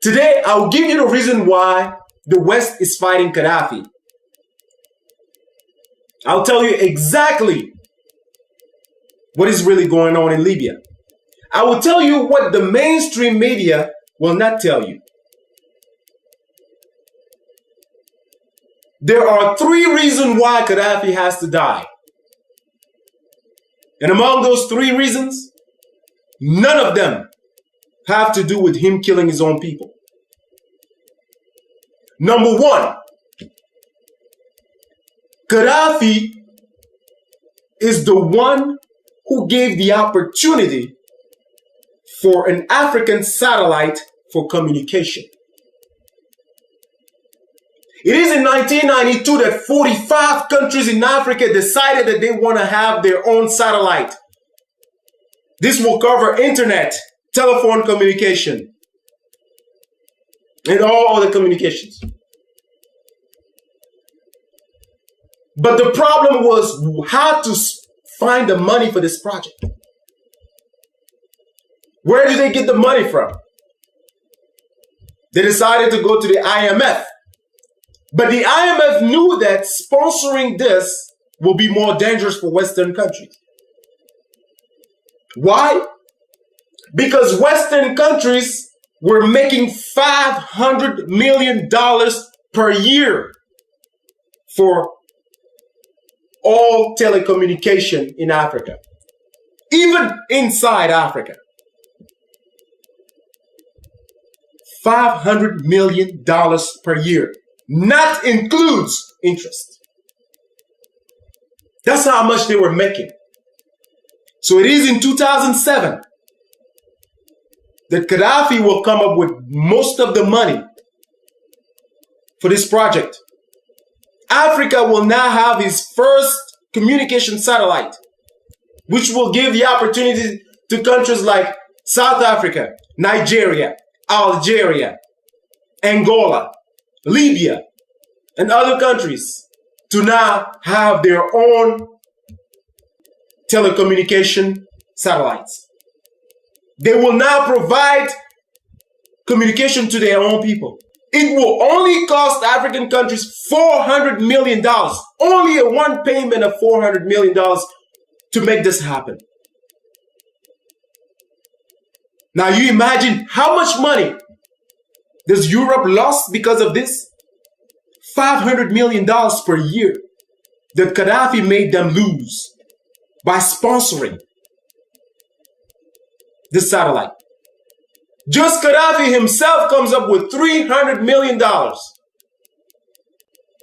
Today, I'll give you the reason why the West is fighting Kadhafi. I'll tell you exactly what is really going on in Libya. I will tell you what the mainstream media will not tell you. There are 3 reasons why Kadhafi has to die. And among those 3 reasons, none of them have to do with him killing his own people. Number 1, Kadhafi is the one who gave the opportunity for an African satellite for communication. It is in 1992 that 45 countries in Africa decided that they want to have their own satellite. This will cover internet, telephone communication, and all other communications. But the problem was how to find the money for this project. Where did they get the money from? They decided to go to the IMF. But the IMF knew that sponsoring this will be more dangerous for Western countries. Why? Because Western countries were making $500 million per year for all telecommunication in Africa, even inside Africa. $500 million per year. Not includes interest. That's how much they were making. So it is in 2007 that Kadhafi will come up with most of the money for this project. Africa will now have his first communication satellite, which will give the opportunity to countries like South Africa, Nigeria, Algeria, Angola, Libya, and other countries to now have their own telecommunication satellites. They will now provide communication to their own people. It will only cost African countries $400 million, only a one payment of $400 million to make this happen. Now you imagine how much money does Europe lost because of this? $500 million per year that Kadhafi made them lose by sponsoring this satellite. Just Kadhafi himself comes up with $300 million.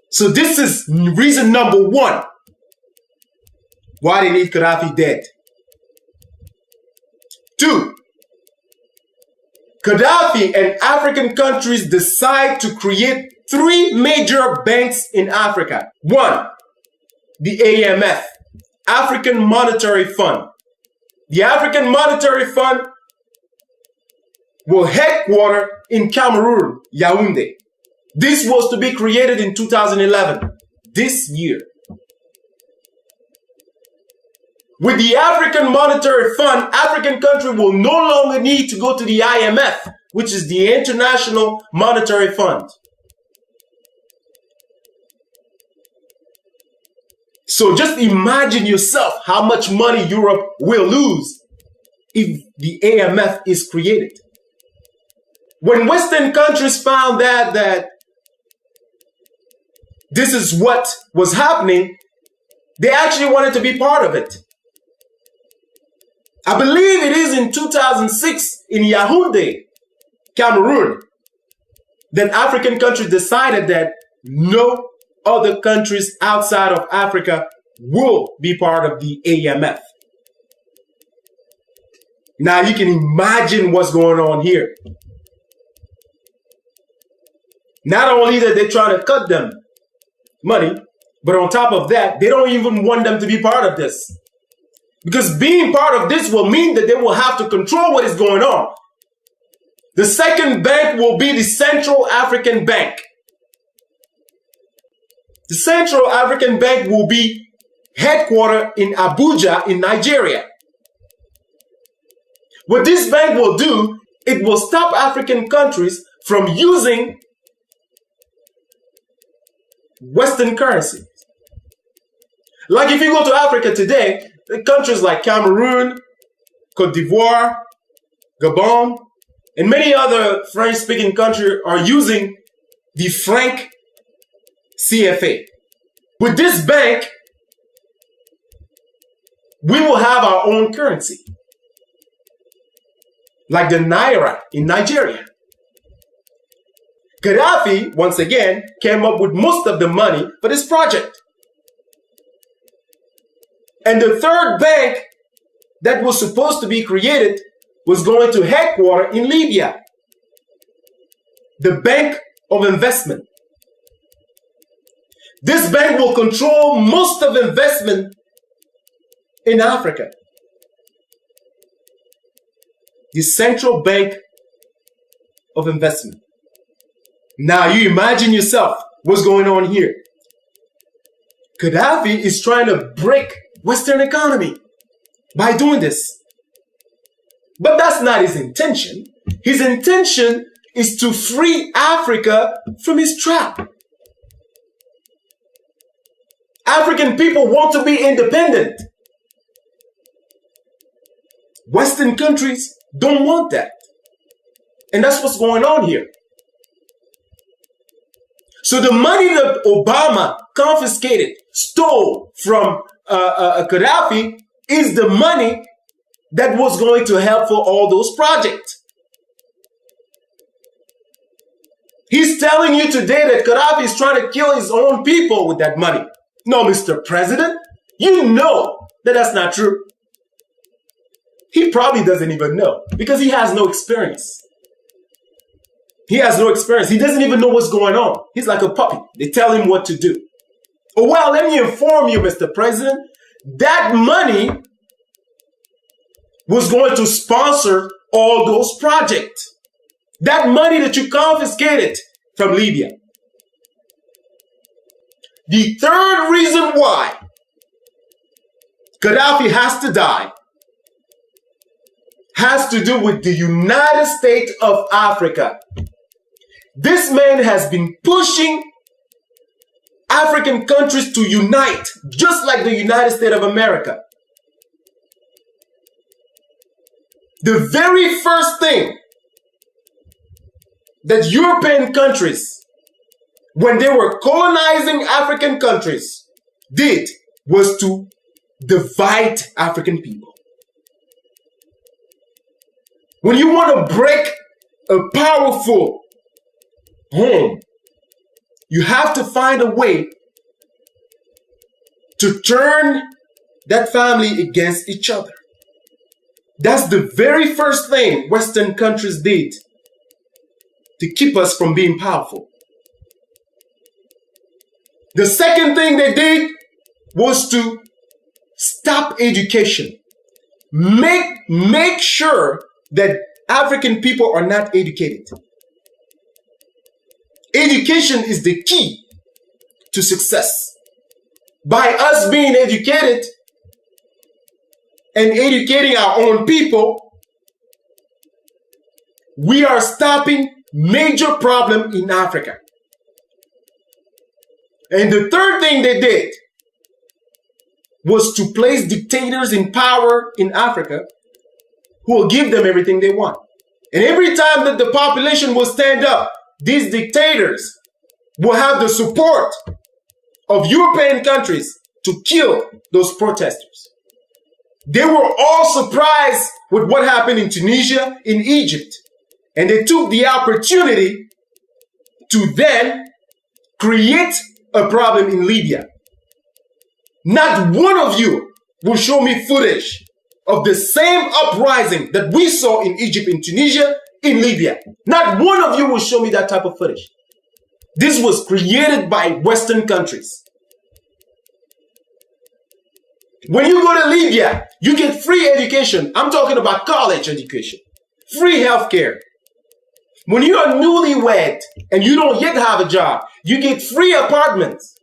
So this is reason number 1 why they need Kadhafi dead. 2, Kadhafi and African countries decide to create 3 major banks in Africa. 1, the AMF, African Monetary Fund. The African Monetary Fund will headquarter in Cameroon, Yaoundé. This was to be created in 2011, this year. With the African Monetary Fund, African countries will no longer need to go to the IMF, which is the International Monetary Fund. So just imagine yourself how much money Europe will lose if the AMF is created. When Western countries found that this is what was happening, they actually wanted to be part of it. I believe it is in 2006 in Yaoundé, Cameroon, that African countries decided that no other countries outside of Africa will be part of the AMF. Now you can imagine what's going on here. Not only that they're trying to cut them money, but on top of that, they don't even want them to be part of this. Because being part of this will mean that they will have to control what is going on. The second bank will be the Central African Bank. The Central African Bank will be headquartered in Abuja in Nigeria. What this bank will do, it will stop African countries from using Western currency. Like if you go to Africa today, countries like Cameroon, Côte d'Ivoire, Gabon, and many other French-speaking countries are using the franc CFA. With this bank, we will have our own currency, like the Naira in Nigeria. Kadhafi, once again, came up with most of the money for this project. And the third bank that was supposed to be created was going to headquarter in Libya, the Bank of Investment. This bank will control most of investment in Africa. The Central Bank of Investment. Now you imagine yourself what's going on here. Kadhafi is trying to break Western economy by doing this. But that's not his intention. His intention is to free Africa from his trap. African people want to be independent. Western countries don't want that. And that's what's going on here. So the money that Obama confiscated, stole from Kadhafi is the money that was going to help for all those projects. He's telling you today that Kadhafi is trying to kill his own people with that money. No, Mr. President, you know that that's not true. He probably doesn't even know because he has no experience. He has no experience. He doesn't even know what's going on. He's like a puppy. They tell him what to do. Oh, well, let me inform you, Mr. President, that money was going to sponsor all those projects. That money that you confiscated from Libya. The third reason why Kadhafi has to die has to do with the United States of Africa. This man has been pushing African countries to unite, just like the United States of America. The very first thing that European countries, when they were colonizing African countries, did was to divide African people. When you want to break a powerful home, you have to find a way to turn that family against each other. That's the very first thing Western countries did to keep us from being powerful. The second thing they did was to stop education. Make sure that African people are not educated. Education is the key to success. By us being educated and educating our own people, we are stopping major problems in Africa. And the third thing they did was to place dictators in power in Africa who will give them everything they want. And every time that the population will stand up, these dictators will have the support of European countries to kill those protesters. They were all surprised with what happened in Tunisia, in Egypt. And they took the opportunity to then create a problem in Libya. Not one of you will show me footage of the same uprising that we saw in Egypt, in Tunisia, in Libya. Not one of you will show me that type of footage. This was created by Western countries. When you go to Libya, you get free education. I'm talking about college education. Free healthcare. When you are newlywed and you don't yet have a job, you get free apartments.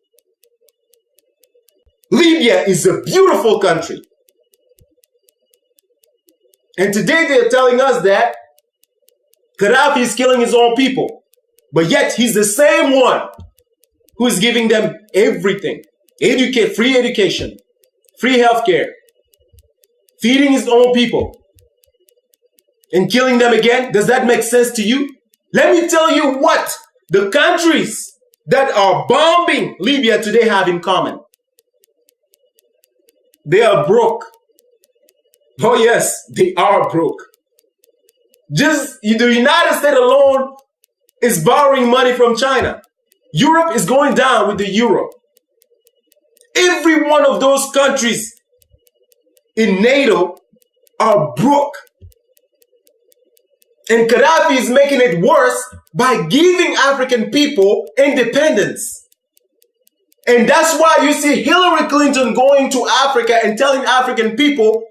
Libya is a beautiful country. And today they're telling us that Kadhafi is killing his own people. But yet he's the same one who is giving them everything. Free education, free healthcare, feeding his own people, and killing them again. Does that make sense to you? Let me tell you what the countries that are bombing Libya today have in common. They are broke. Oh yes, they are broke. Just the United States alone is borrowing money from China. Europe is going down with the euro. Every one of those countries in NATO are broke. And Kadhafi is making it worse by giving African people independence. And that's why you see Hillary Clinton going to Africa and telling African people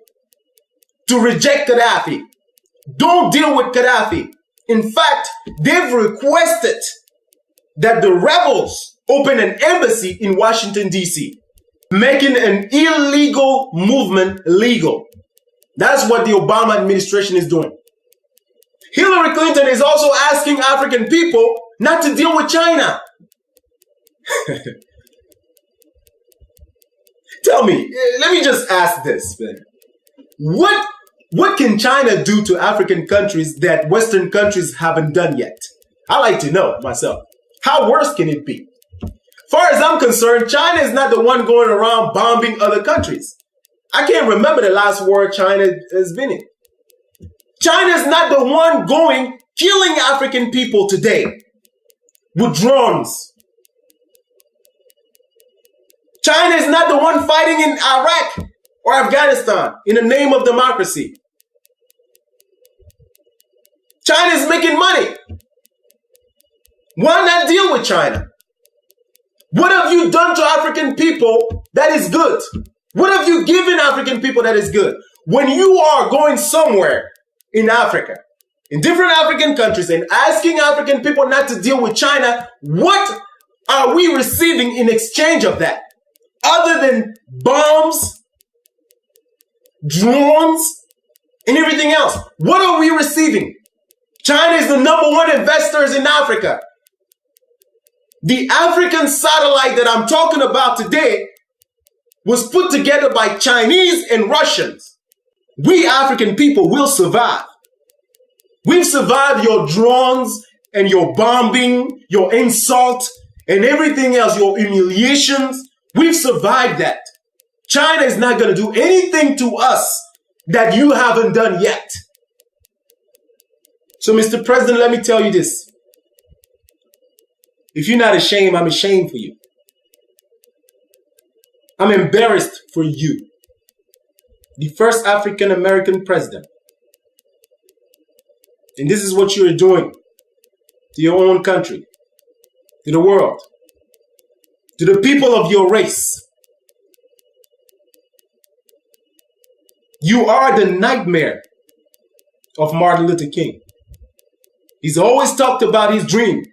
to reject Kadhafi. Don't deal with Kadhafi. In fact, they've requested that the rebels open an embassy in Washington, D.C., making an illegal movement legal. That's what the Obama administration is doing. Hillary Clinton is also asking African people not to deal with China. Tell me, let me just ask this, man. What can China do to African countries that Western countries haven't done yet? I like to know myself. How worse can it be? Far as I'm concerned, China is not the one going around bombing other countries. I can't remember the last war China has been in. China is not the one killing African people today with drones. China is not the one fighting in Iraq or Afghanistan in the name of democracy. China is making money. Why not deal with China? What have you done to African people that is good? What have you given African people that is good? When you are going somewhere in Africa, in different African countries, and asking African people not to deal with China, what are we receiving in exchange of that? Other than bombs, drones, and everything else. What are we receiving? China is the #1 investors in Africa. The African satellite that I'm talking about today was put together by Chinese and Russians. We African people will survive. We've survived your drones and your bombing, your insult, and everything else, your humiliations. We've survived that. China is not going to do anything to us that you haven't done yet. So, Mr. President, let me tell you this. If you're not ashamed, I'm ashamed for you. I'm embarrassed for you. The first African American president. And this is what you're doing to your own country, to the world, to the people of your race. You are the nightmare of Martin Luther King. He's always talked about his dream.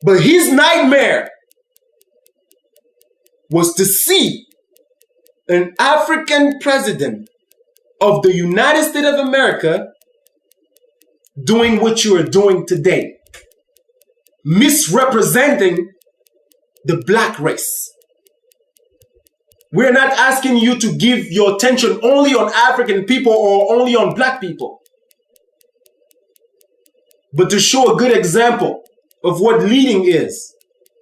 But his nightmare was to see an African president of the United States of America doing what you are doing today. Misrepresenting the black race. We're not asking you to give your attention only on African people or only on black people, but to show a good example of what leading is,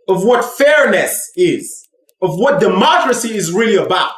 of what fairness is, of what democracy is really about.